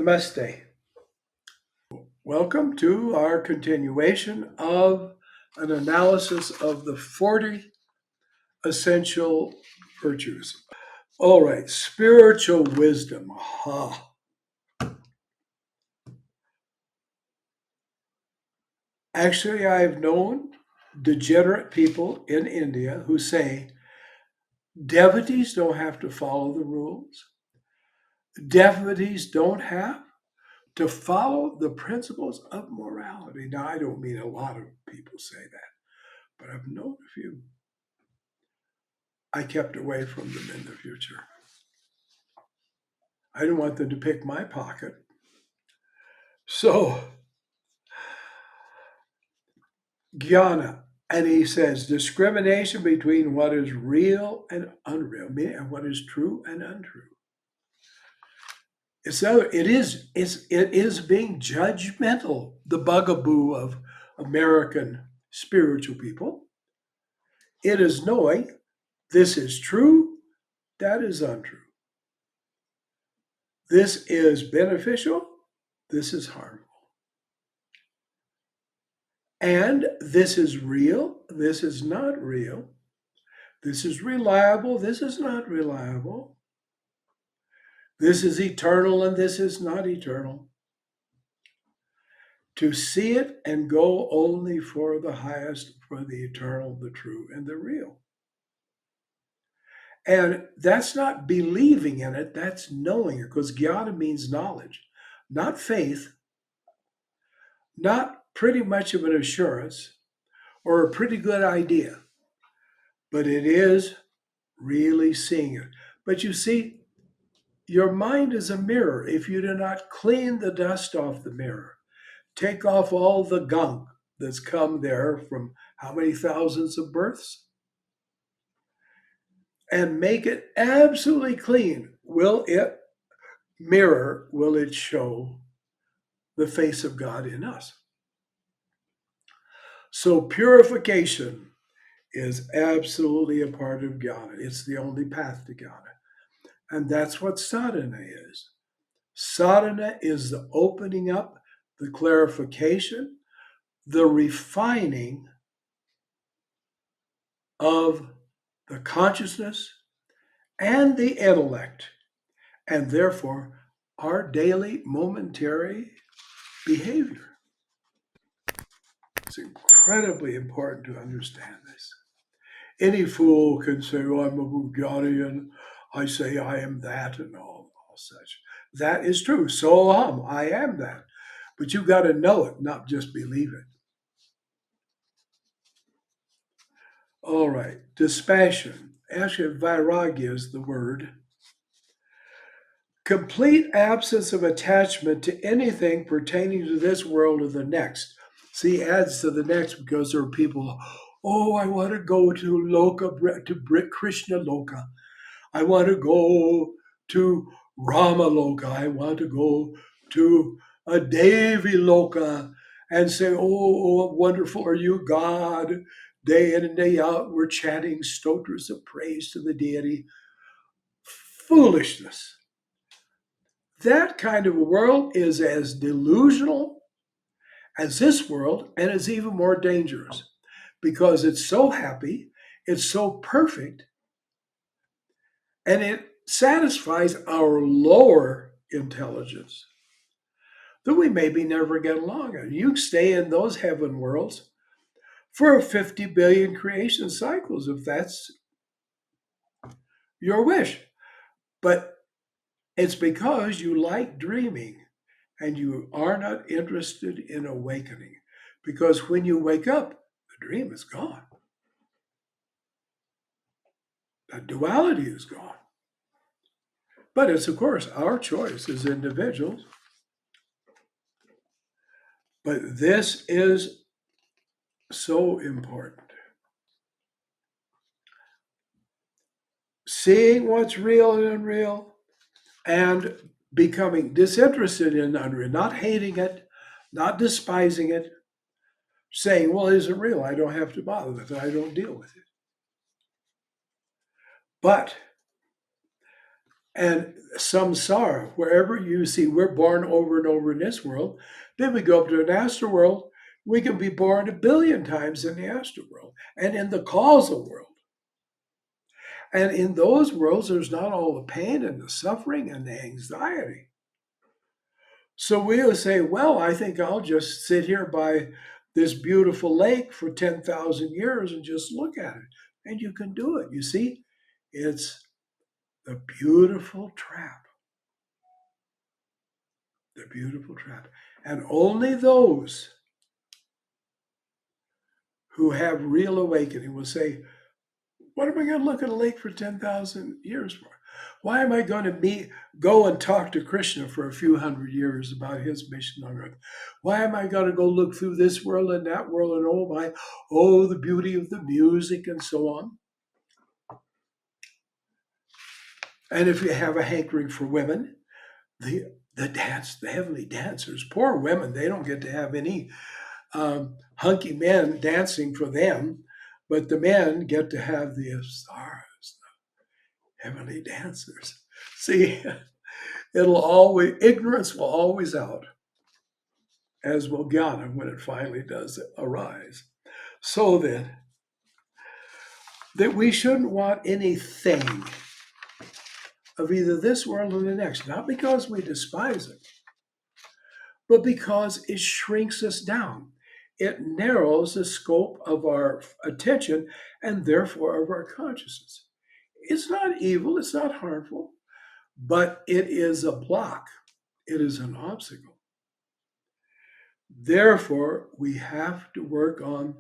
Namaste. Welcome to our continuation of an analysis of the 40 essential virtues. All right, spiritual wisdom. Aha. Actually, I've known degenerate people in India who say devotees don't have to follow the rules. Devotees don't have to follow the principles of morality. Now, I don't mean a lot of people say that, but I've known a few. I kept away from them in the future. I didn't want them to pick my pocket. So, Jnana, and he says discrimination between what is real and unreal, meaning and what is true and untrue. It is being judgmental, the bugaboo of American spiritual people. It is knowing this is true, that is untrue. This is beneficial, this is harmful. And this is real, this is not real. This is reliable, this is not reliable. This is eternal, and this is not eternal. To see it and go only for the highest, for the eternal, the true, and the real. And that's not believing in it, that's knowing it, because jnana means knowledge, not faith, not pretty much of an assurance or a pretty good idea, but it is really seeing it. But you see, your mind is a mirror. If you do not clean the dust off the mirror, take off all the gunk that's come there from how many thousands of births, and make it absolutely clean, will it show the face of God in us? So purification is absolutely a part of jnana. It's the only path to jnana. And that's what sadhana is. Sadhana is the opening up, the clarification, the refining of the consciousness and the intellect, and therefore our daily momentary behavior. It's incredibly important to understand this. Any fool can say, "Oh, I'm a Bulgarian, I say I am that," and all such. That is true. So I am that. But you've got to know it, not just believe it. All right, dispassion. Actually, Vairagya is the word. Complete absence of attachment to anything pertaining to this world or the next. See, adds to the next because there are people, oh, I want to go to Loka, to Krishna Loka. I want to go to Rama Loka. I want to go to a Devi Loka and say, oh, wonderful are you, God. Day in and day out, we're chanting stotras of praise to the deity. Foolishness. That kind of a world is as delusional as this world, and is even more dangerous because it's so happy, it's so perfect, and it satisfies our lower intelligence that we maybe never get along. And you stay in those heaven worlds for 50 billion creation cycles if that's your wish. But it's because you like dreaming and you are not interested in awakening. Because when you wake up, the dream is gone. That duality is gone. But it's, of course, our choice as individuals. But this is so important. Seeing what's real and unreal, and becoming disinterested in unreal, not hating it, not despising it, saying, well, is it real? I don't have to bother with it. I don't deal with it. But And samsara, wherever you see we're born over and over in this world, then we go up to an astral world. We can be born 1 billion times in the astral world and in the causal world. And in those worlds, there's not all the pain and the suffering and the anxiety. So we'll say, well, I think I'll just sit here by this beautiful lake for 10,000 years and just look at it. And you can do it. You see, it's the beautiful trap, the beautiful trap. And only those who have real awakening will say, what am I going to look at a lake for 10,000 years for? Why am I going to go and talk to Krishna for a few hundred years about his mission on earth? Why am I going to go look through this world and that world and the beauty of the music and so on? And if you have a hankering for women, the heavenly dancers, poor women, they don't get to have any hunky men dancing for them, but the men get to have the stars, the heavenly dancers. See, ignorance will always out, as will jnana when it finally does arise. So then, that we shouldn't want anything of either this world or the next, not because we despise it, but because it shrinks us down. It narrows the scope of our attention and therefore of our consciousness. It's not evil, it's not harmful, but it is a block, it is an obstacle. Therefore, we have to work on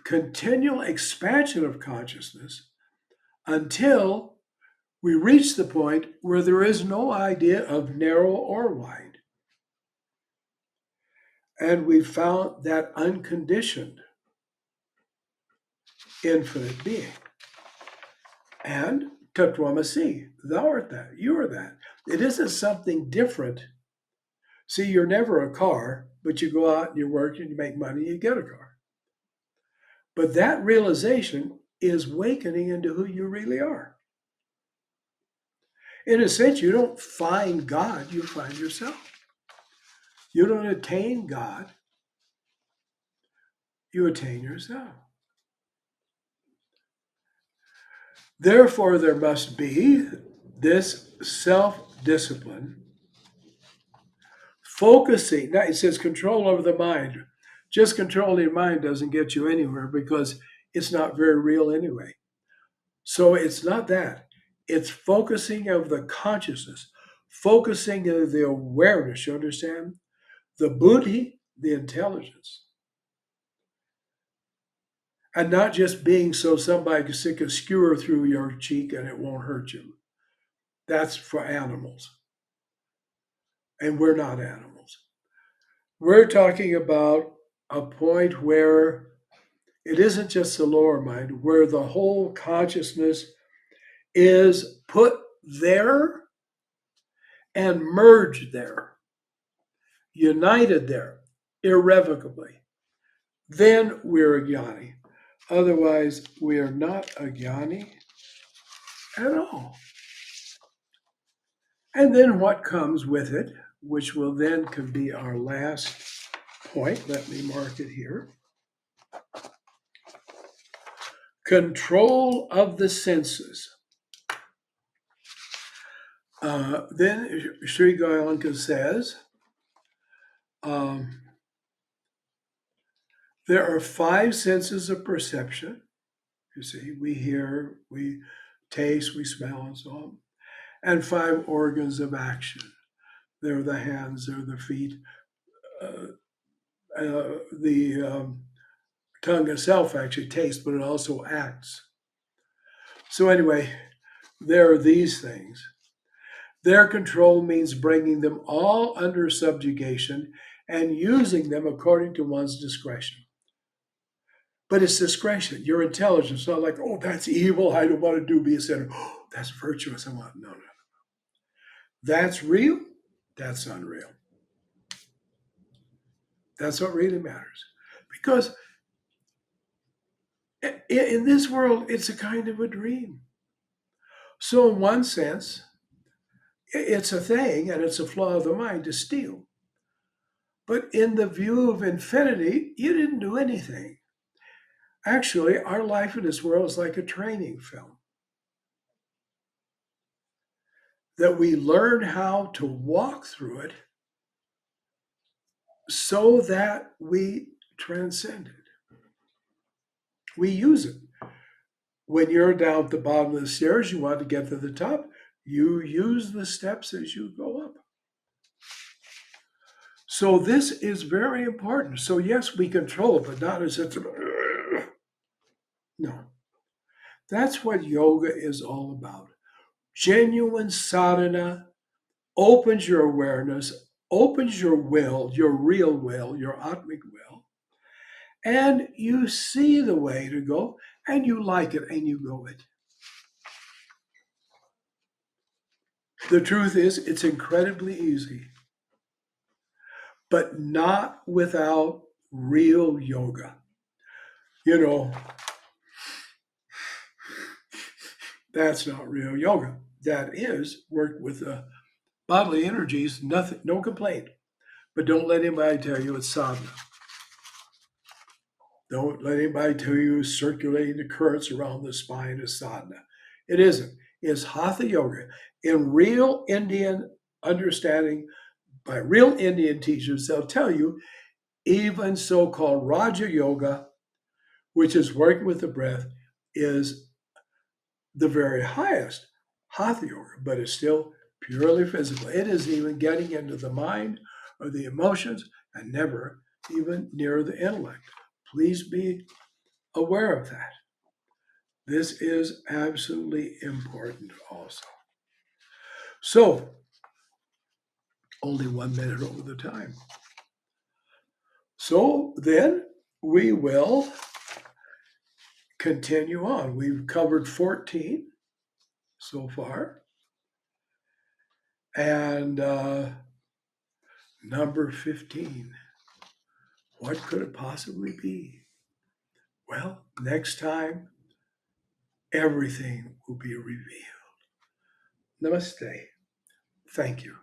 continual expansion of consciousness until we reach the point where there is no idea of narrow or wide. And we found that unconditioned infinite being. And Tatvamasi, thou art that, you are that. It isn't something different. See, you're never a car, but you go out and you work and you make money, you get a car. But that realization is awakening into who you really are. In a sense, you don't find God, you find yourself. You don't attain God, you attain yourself. Therefore, there must be this self discipline, focusing. Now, it says control over the mind. Just controlling your mind doesn't get you anywhere because it's not very real anyway. So it's not that. It's focusing of the consciousness, focusing of the awareness, you understand? The buddhi, the intelligence. And not just being so somebody can stick a skewer through your cheek and it won't hurt you. That's for animals. And we're not animals. We're talking about a point where it isn't just the lower mind, where the whole consciousness is put there and merged there, united there irrevocably. Then we're a jnani. Otherwise, we are not a jnani at all. And then what comes with it, which will then can be our last point. Let me mark it here. Control of the senses. Then Sri Goyanka says, there are 5 senses of perception. You see, we hear, we taste, we smell, and so on. And 5 organs of action. They're the hands, they're the feet, the tongue itself actually tastes, but it also acts. So anyway, there are these things. Their control means bringing them all under subjugation and using them according to one's discretion. But it's discretion, your intelligence, not like, oh, that's evil, I don't want to do be a sinner. Oh, that's virtuous, I want, no. That's real, that's unreal. That's what really matters. Because in this world, it's a kind of a dream. So, in one sense, It's a thing and it's a flaw of the mind to steal. But in the view of infinity, you didn't do anything. Actually, our life in this world is like a training film that we learn how to walk through it so that we transcend it. We use it. When you're down at the bottom of the stairs, you want to get to the top, you use the steps as you go up. So this is very important. So yes, we control it, but not as it's no. That's what yoga is all about. Genuine sadhana opens your awareness, opens your will, your real will, your atmic will, and you see the way to go and you like it and you go it. The truth is, it's incredibly easy, but not without real yoga. You know, that's not real yoga. That is work with the bodily energies, nothing, no complaint. But don't let anybody tell you it's sadhana. Don't let anybody tell you circulating the currents around the spine is sadhana. It isn't. It's hatha yoga. In real Indian understanding, by real Indian teachers, they'll tell you even so called Raja Yoga, which is working with the breath, is the very highest hatha yoga, but it's still purely physical. It isn't even getting into the mind or the emotions and never even near the intellect. Please be aware of that. This is absolutely important also. So, only 1 minute over the time. So then we will continue on. We've covered 14 so far. And number 15. What could it possibly be? Well, next time, everything will be revealed. Namaste. Thank you.